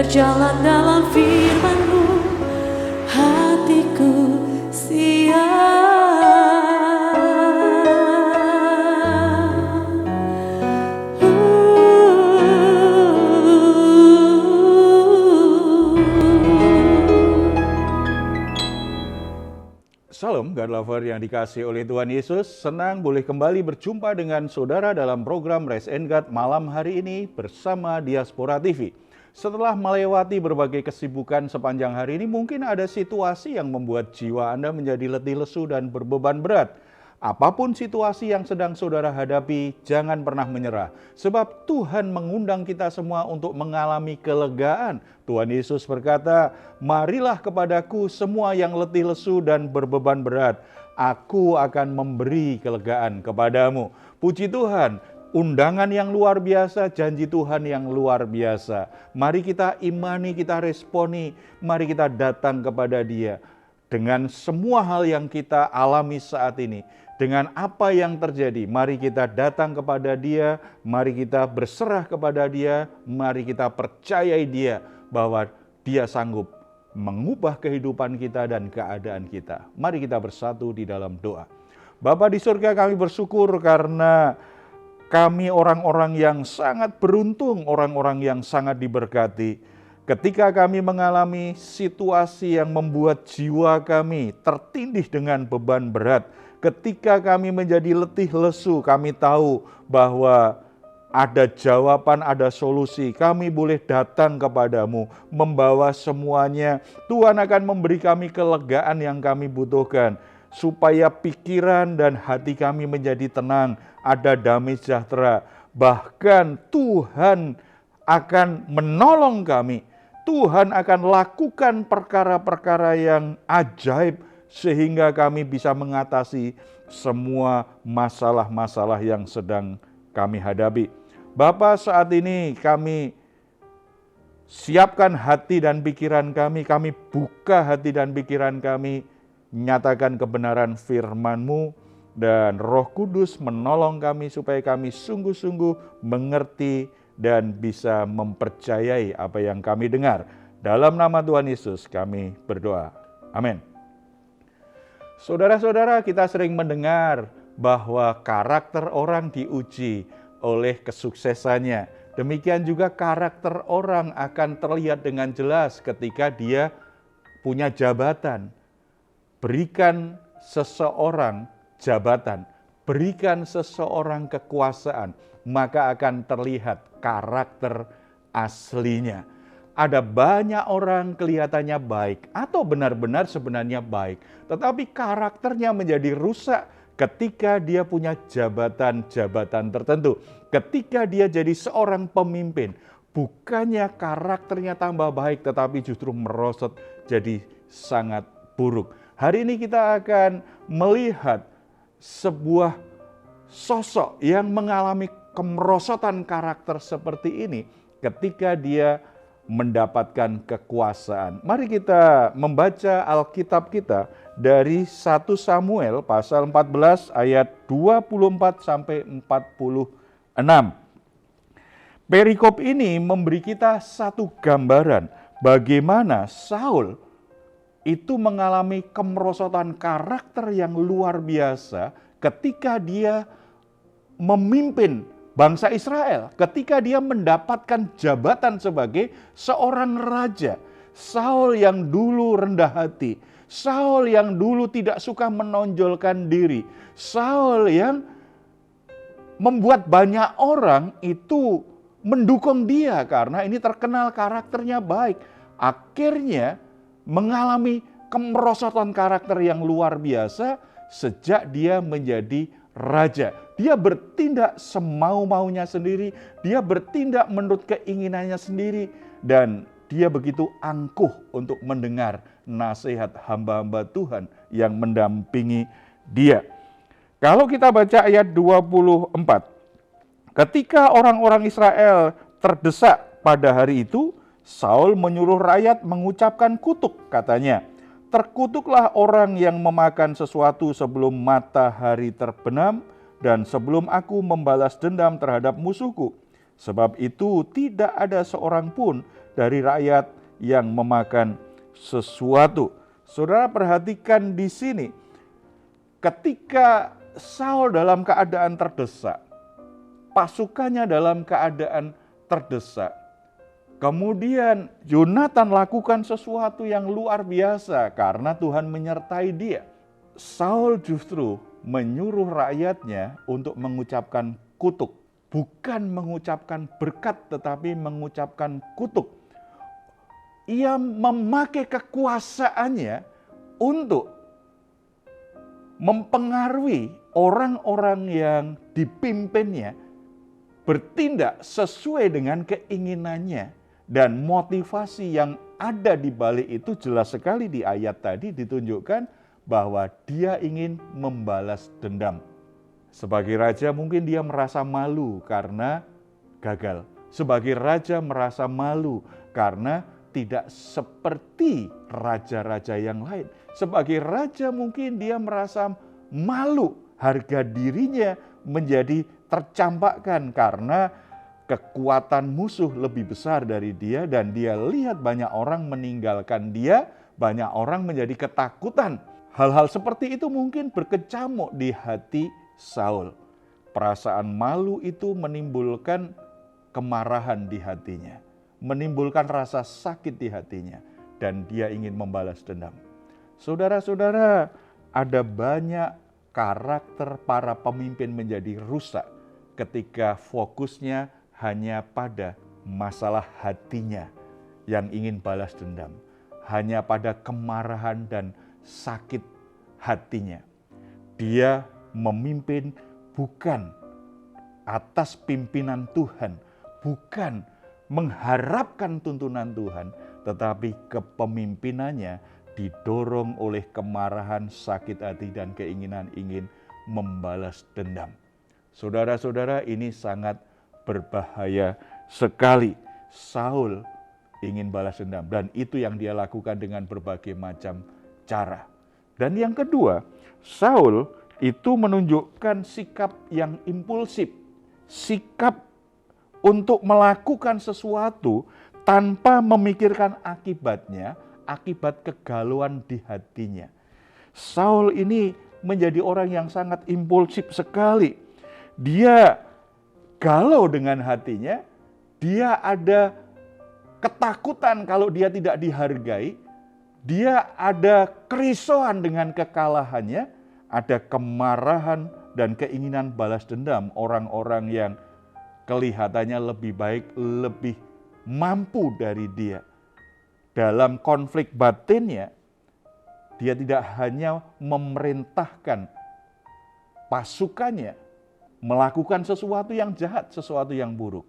berjalan dalam firman-Mu, hatiku siap. Shalom, God Lover yang dikasihi oleh Tuhan Yesus. Senang boleh kembali berjumpa dengan saudara dalam program Rise and God malam hari ini bersama Diaspora TV. Setelah melewati berbagai kesibukan sepanjang hari ini, mungkin ada situasi yang membuat jiwa Anda menjadi letih lesu dan berbeban berat. Apapun situasi yang sedang saudara hadapi, jangan pernah menyerah. Sebab Tuhan mengundang kita semua untuk mengalami kelegaan. Tuhan Yesus berkata, "Marilah kepadaku semua yang letih lesu dan berbeban berat. Aku akan memberi kelegaan kepadamu." Puji Tuhan, undangan yang luar biasa, janji Tuhan yang luar biasa. Mari kita imani, kita responi, mari kita datang kepada Dia. Dengan semua hal yang kita alami saat ini, dengan apa yang terjadi, mari kita datang kepada Dia, mari kita berserah kepada Dia, mari kita percayai Dia bahwa Dia sanggup mengubah kehidupan kita dan keadaan kita. Mari kita bersatu di dalam doa. Bapa di surga, kami bersyukur karena kami orang-orang yang sangat beruntung, orang-orang yang sangat diberkati. Ketika kami mengalami situasi yang membuat jiwa kami tertindih dengan beban berat, ketika kami menjadi letih lesu, kami tahu bahwa ada jawaban, ada solusi. Kami boleh datang kepadamu, membawa semuanya. Tuhan akan memberi kami kelegaan yang kami butuhkan, supaya pikiran dan hati kami menjadi tenang, ada damai sejahtera. Bahkan Tuhan akan menolong kami. Tuhan akan lakukan perkara-perkara yang ajaib sehingga kami bisa mengatasi semua masalah-masalah yang sedang kami hadapi. Bapa, saat ini kami siapkan hati dan pikiran kami buka hati dan pikiran kami, nyatakan kebenaran firman-Mu, dan Roh Kudus menolong kami supaya kami sungguh-sungguh mengerti dan bisa mempercayai apa yang kami dengar. Dalam nama Tuhan Yesus kami berdoa. Amin. Saudara-saudara, kita sering mendengar bahwa karakter orang diuji oleh kesuksesannya. Demikian juga karakter orang akan terlihat dengan jelas ketika dia punya jabatan. Berikan seseorang jabatan, berikan seseorang kekuasaan, maka akan terlihat karakter aslinya. Ada banyak orang kelihatannya baik atau benar-benar sebenarnya baik, tetapi karakternya menjadi rusak ketika dia punya jabatan-jabatan tertentu. Ketika dia jadi seorang pemimpin, bukannya karakternya tambah baik, tetapi justru merosot jadi sangat buruk. Hari ini kita akan melihat sebuah sosok yang mengalami kemerosotan karakter seperti ini ketika dia mendapatkan kekuasaan. Mari kita membaca Alkitab kita dari 1 Samuel pasal 14 ayat 24 sampai 46. Perikop ini memberi kita satu gambaran bagaimana Saul itu mengalami kemerosotan karakter yang luar biasa ketika dia memimpin bangsa Israel, ketika dia mendapatkan jabatan sebagai seorang raja. Saul yang dulu rendah hati, Saul yang dulu tidak suka menonjolkan diri, Saul yang membuat banyak orang itu mendukung dia karena ini terkenal karakternya baik. Akhirnya mengalami kemerosotan karakter yang luar biasa sejak dia menjadi raja. Dia bertindak semau-maunya sendiri, dia bertindak menurut keinginannya sendiri, dan dia begitu angkuh untuk mendengar nasihat hamba-hamba Tuhan yang mendampingi dia. Kalau kita baca ayat 24, ketika orang-orang Israel terdesak pada hari itu, Saul menyuruh rakyat mengucapkan kutuk, katanya, "Terkutuklah orang yang memakan sesuatu sebelum matahari terbenam dan sebelum aku membalas dendam terhadap musuhku. Sebab itu tidak ada seorang pun dari rakyat yang memakan sesuatu. Saudara perhatikan di sini, ketika Saul dalam keadaan terdesak, pasukannya dalam keadaan terdesak, kemudian Yonatan lakukan sesuatu yang luar biasa karena Tuhan menyertai dia. Saul justru menyuruh rakyatnya untuk mengucapkan kutuk. Bukan mengucapkan berkat tetapi mengucapkan kutuk. Ia memakai kekuasaannya untuk mempengaruhi orang-orang yang dipimpinnya bertindak sesuai dengan keinginannya. Dan motivasi yang ada di balik itu jelas sekali di ayat tadi ditunjukkan bahwa dia ingin membalas dendam. Sebagai raja mungkin dia merasa malu karena gagal. Sebagai raja merasa malu karena tidak seperti raja-raja yang lain. Sebagai raja mungkin dia merasa malu, harga dirinya menjadi tercampakkan karena kekuatan musuh lebih besar dari dia dan dia lihat banyak orang meninggalkan dia, banyak orang menjadi ketakutan. Hal-hal seperti itu mungkin berkecamuk di hati Saul. Perasaan malu itu menimbulkan kemarahan di hatinya, menimbulkan rasa sakit di hatinya, dan dia ingin membalas dendam. Saudara-saudara, ada banyak karakter para pemimpin menjadi rusak ketika fokusnya hanya pada masalah hatinya yang ingin balas dendam, hanya pada kemarahan dan sakit hatinya. Dia memimpin bukan atas pimpinan Tuhan, bukan mengharapkan tuntunan Tuhan, tetapi kepemimpinannya didorong oleh kemarahan, sakit hati, dan keinginan ingin membalas dendam. Saudara-saudara, ini sangat berbahaya sekali. Saul ingin balas dendam dan itu yang dia lakukan dengan berbagai macam cara. Dan yang kedua, Saul itu menunjukkan sikap yang impulsif, sikap untuk melakukan sesuatu tanpa memikirkan akibatnya, akibat kegalauan di hatinya. Saul ini menjadi orang yang sangat impulsif sekali. Dia galau dengan hatinya, dia ada ketakutan kalau dia tidak dihargai, dia ada kerisauan dengan kekalahannya, ada kemarahan dan keinginan balas dendam orang-orang yang kelihatannya lebih baik, lebih mampu dari dia. Dalam konflik batinnya, dia tidak hanya memerintahkan pasukannya melakukan sesuatu yang jahat, sesuatu yang buruk,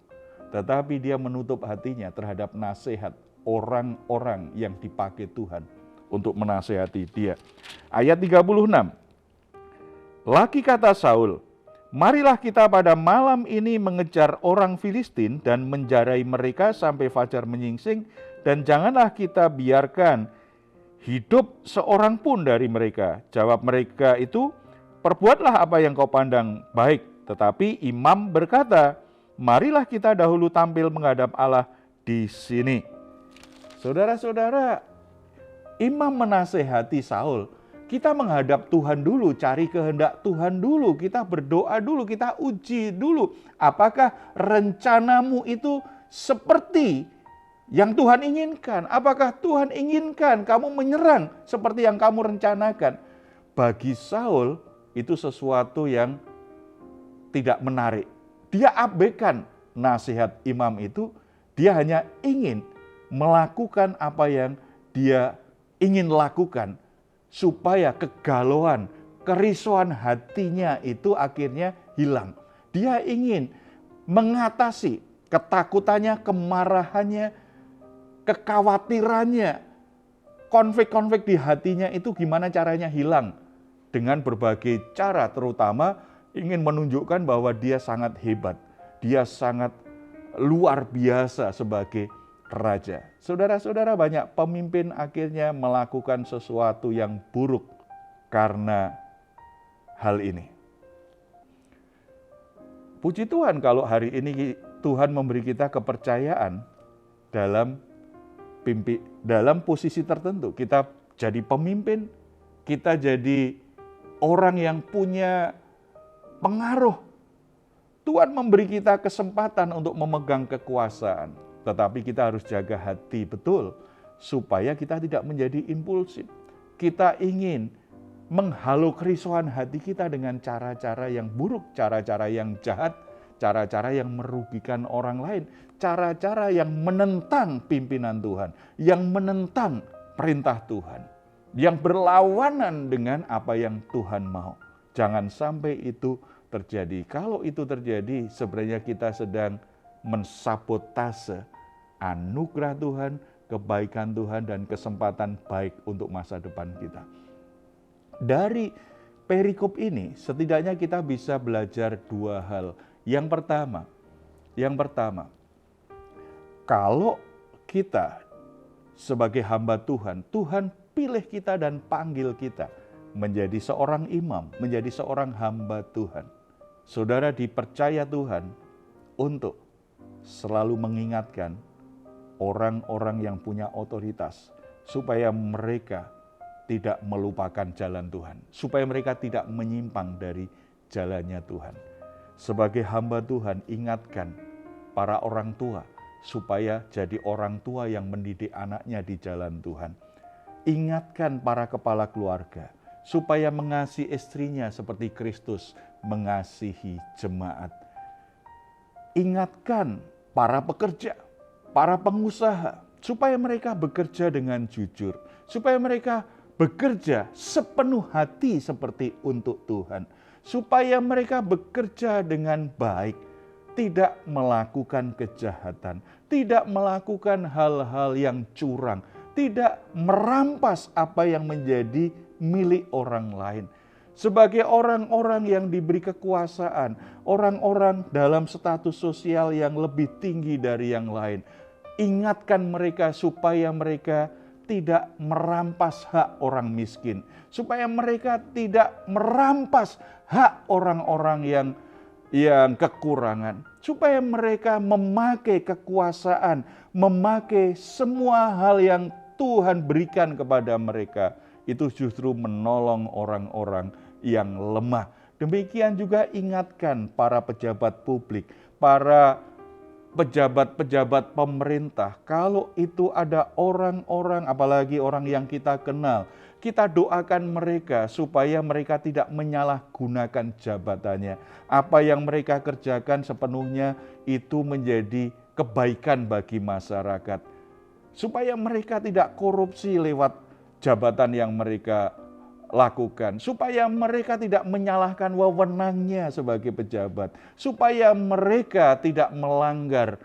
tetapi dia menutup hatinya terhadap nasihat orang-orang yang dipakai Tuhan untuk menasihati dia. Ayat 36. Lagi kata Saul, marilah kita pada malam ini mengejar orang Filistin dan menjarai mereka sampai fajar menyingsing, dan janganlah kita biarkan hidup seorang pun dari mereka. Jawab mereka itu, perbuatlah apa yang kau pandang baik. Tetapi imam berkata, marilah kita dahulu tampil menghadap Allah di sini. Saudara-saudara, imam menasehati Saul, kita menghadap Tuhan dulu, cari kehendak Tuhan dulu, kita berdoa dulu, kita uji dulu. Apakah rencanamu itu seperti yang Tuhan inginkan? Apakah Tuhan inginkan kamu menyerang seperti yang kamu rencanakan? Bagi Saul itu sesuatu yang tidak menarik. Dia abaikan nasihat imam itu, dia hanya ingin melakukan apa yang dia ingin lakukan, supaya kegalauan, kerisauan hatinya itu akhirnya hilang. Dia ingin mengatasi ketakutannya, kemarahannya, kekhawatirannya, konflik-konflik di hatinya itu gimana caranya hilang. Dengan berbagai cara, terutama ingin menunjukkan bahwa dia sangat hebat, dia sangat luar biasa sebagai raja. Saudara-saudara, banyak pemimpin akhirnya melakukan sesuatu yang buruk karena hal ini. Puji Tuhan kalau hari ini Tuhan memberi kita kepercayaan dalam posisi tertentu. Kita jadi pemimpin, kita jadi orang yang punya pengaruh. Tuhan memberi kita kesempatan untuk memegang kekuasaan, tetapi kita harus jaga hati betul supaya kita tidak menjadi impulsif. Kita ingin menghalau kerisauan hati kita dengan cara-cara yang buruk, cara-cara yang jahat, cara-cara yang merugikan orang lain, cara-cara yang menentang pimpinan Tuhan, yang menentang perintah Tuhan, yang berlawanan dengan apa yang Tuhan mau. Jangan sampai itu terjadi. Kalau itu terjadi, sebenarnya kita sedang mensabotase anugerah Tuhan, kebaikan Tuhan, dan kesempatan baik untuk masa depan kita. Dari perikop ini, setidaknya kita bisa belajar dua hal. Yang pertama, kalau kita sebagai hamba Tuhan, Tuhan pilih kita dan panggil kita menjadi seorang imam, menjadi seorang hamba Tuhan. Saudara dipercaya Tuhan untuk selalu mengingatkan orang-orang yang punya otoritas supaya mereka tidak melupakan jalan Tuhan, supaya mereka tidak menyimpang dari jalannya Tuhan. Sebagai hamba Tuhan, ingatkan para orang tua supaya jadi orang tua yang mendidik anaknya di jalan Tuhan. Ingatkan para kepala keluarga supaya mengasihi istrinya seperti Kristus mengasihi jemaat. Ingatkan para pekerja, para pengusaha, supaya mereka bekerja dengan jujur, supaya mereka bekerja sepenuh hati seperti untuk Tuhan, supaya mereka bekerja dengan baik, tidak melakukan kejahatan, tidak melakukan hal-hal yang curang, tidak merampas apa yang menjadi milik orang lain. Sebagai orang-orang yang diberi kekuasaan, orang-orang dalam status sosial yang lebih tinggi dari yang lain, ingatkan mereka supaya mereka tidak merampas hak orang miskin, supaya mereka tidak merampas hak orang-orang yang kekurangan, supaya mereka memakai kekuasaan, memakai semua hal yang Tuhan berikan kepada mereka, itu justru menolong orang-orang yang lemah. Demikian juga ingatkan para pejabat publik, para pejabat-pejabat pemerintah, kalau itu ada orang-orang, apalagi orang yang kita kenal, kita doakan mereka supaya mereka tidak menyalahgunakan jabatannya. Apa yang mereka kerjakan sepenuhnya itu menjadi kebaikan bagi masyarakat. Supaya mereka tidak korupsi lewat jabatan yang mereka lakukan, supaya mereka tidak menyalahkan wewenangnya sebagai pejabat, supaya mereka tidak melanggar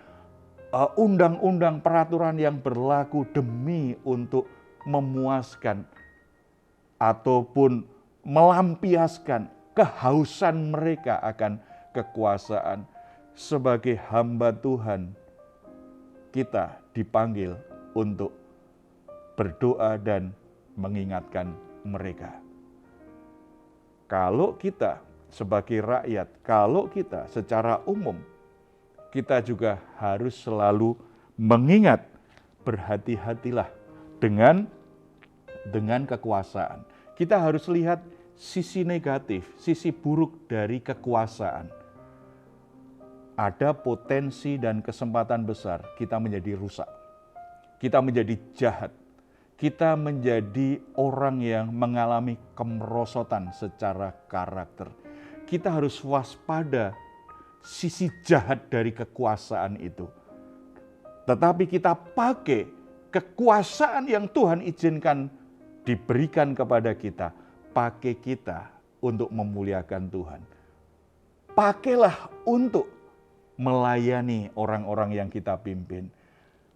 undang-undang peraturan yang berlaku demi untuk memuaskan ataupun melampiaskan kehausan mereka akan kekuasaan. Sebagai hamba Tuhan, kita dipanggil untuk berdoa dan mengingatkan mereka. Kalau kita sebagai rakyat, kalau kita secara umum, kita juga harus selalu mengingat, berhati-hatilah dengan kekuasaan. Kita harus lihat sisi negatif, sisi buruk dari kekuasaan. Ada potensi dan kesempatan besar kita menjadi rusak, kita menjadi jahat, kita menjadi orang yang mengalami kemerosotan secara karakter. Kita harus waspada sisi jahat dari kekuasaan itu. Tetapi kita pakai kekuasaan yang Tuhan izinkan diberikan kepada kita, pakai kita untuk memuliakan Tuhan. Pakailah untuk melayani orang-orang yang kita pimpin,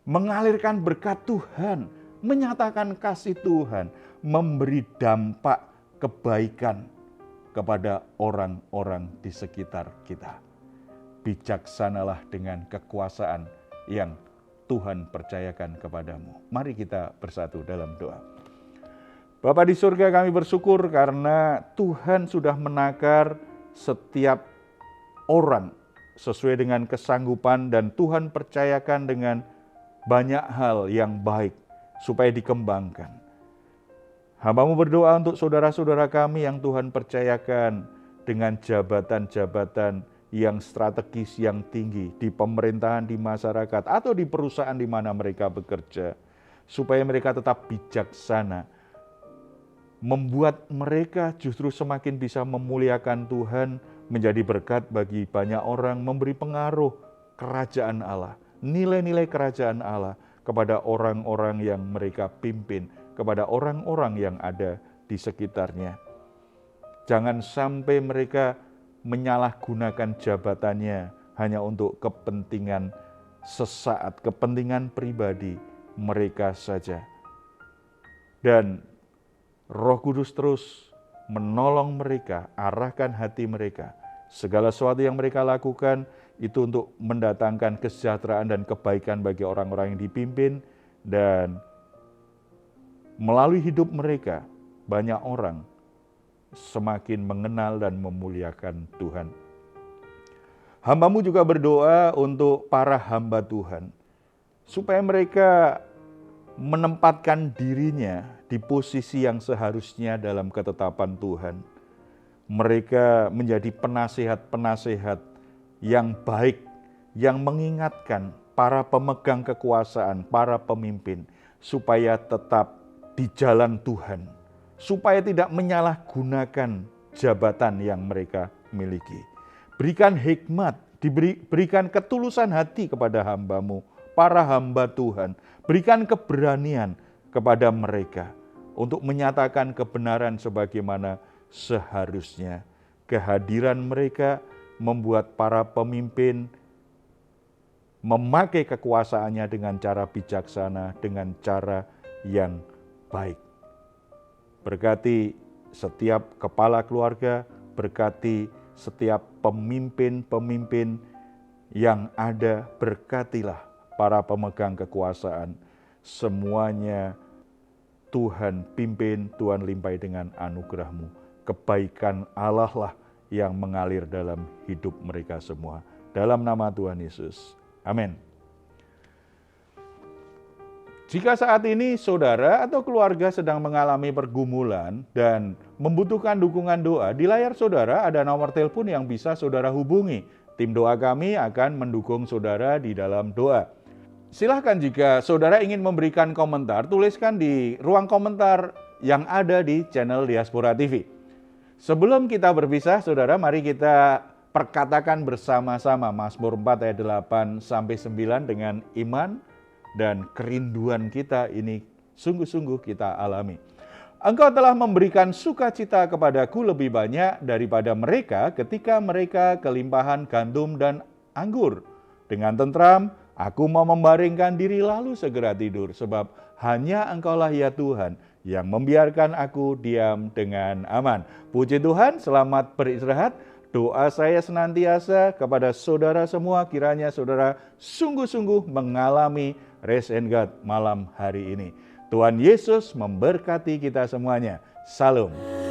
mengalirkan berkat Tuhan, menyatakan kasih Tuhan, memberi dampak kebaikan kepada orang-orang di sekitar kita. Bijaksanalah dengan kekuasaan yang Tuhan percayakan kepadamu. Mari kita bersatu dalam doa. Bapa di surga, kami bersyukur karena Tuhan sudah menakar setiap orang sesuai dengan kesanggupan dan Tuhan percayakan dengan banyak hal yang baik supaya dikembangkan. Hamba-Mu berdoa untuk saudara-saudara kami yang Tuhan percayakan dengan jabatan-jabatan yang strategis, yang tinggi di pemerintahan, di masyarakat, atau di perusahaan di mana mereka bekerja, supaya mereka tetap bijaksana, membuat mereka justru semakin bisa memuliakan Tuhan, menjadi berkat bagi banyak orang, memberi pengaruh kerajaan Allah, nilai-nilai kerajaan Allah kepada orang-orang yang mereka pimpin, kepada orang-orang yang ada di sekitarnya. Jangan sampai mereka menyalahgunakan jabatannya hanya untuk kepentingan sesaat, kepentingan pribadi mereka saja. Dan Roh Kudus terus menolong mereka, arahkan hati mereka. Segala sesuatu yang mereka lakukan itu untuk mendatangkan kesejahteraan dan kebaikan bagi orang-orang yang dipimpin, dan melalui hidup mereka banyak orang semakin mengenal dan memuliakan Tuhan. Hamba-Mu juga berdoa untuk para hamba Tuhan, supaya mereka menempatkan dirinya di posisi yang seharusnya dalam ketetapan Tuhan. Mereka menjadi penasihat-penasihat yang baik, yang mengingatkan para pemegang kekuasaan, para pemimpin, supaya tetap di jalan Tuhan, supaya tidak menyalahgunakan jabatan yang mereka miliki. Berikan hikmat, berikan ketulusan hati kepada hamba-Mu, para hamba Tuhan. Berikan keberanian kepada mereka untuk menyatakan kebenaran sebagaimana seharusnya. Kehadiran mereka membuat para pemimpin memakai kekuasaannya dengan cara bijaksana, dengan cara yang baik. Berkati setiap kepala keluarga, berkati setiap pemimpin-pemimpin yang ada, berkatilah para pemegang kekuasaan. Semuanya Tuhan pimpin, Tuhan limpahi dengan anugerah-Mu. Kebaikan Allah lah yang mengalir dalam hidup mereka semua. Dalam nama Tuhan Yesus. Amin. Jika saat ini saudara atau keluarga sedang mengalami pergumulan dan membutuhkan dukungan doa, di layar saudara ada nomor telepon yang bisa saudara hubungi. Tim doa kami akan mendukung saudara di dalam doa. Silahkan jika saudara ingin memberikan komentar, tuliskan di ruang komentar yang ada di channel Diaspora TV. Sebelum kita berpisah, saudara, mari kita perkatakan bersama-sama Mazmur 4 ayat 8-9 dengan iman dan kerinduan kita ini sungguh-sungguh kita alami. Engkau telah memberikan sukacita kepadaku lebih banyak daripada mereka ketika mereka kelimpahan gandum dan anggur. Dengan tentram, aku mau membaringkan diri lalu segera tidur, sebab hanya Engkaulah ya Tuhan yang membiarkan aku diam dengan aman. Puji Tuhan, selamat beristirahat. Doa saya senantiasa kepada saudara semua, kiranya saudara sungguh-sungguh mengalami rest and God malam hari ini. Tuhan Yesus memberkati kita semuanya. Salam.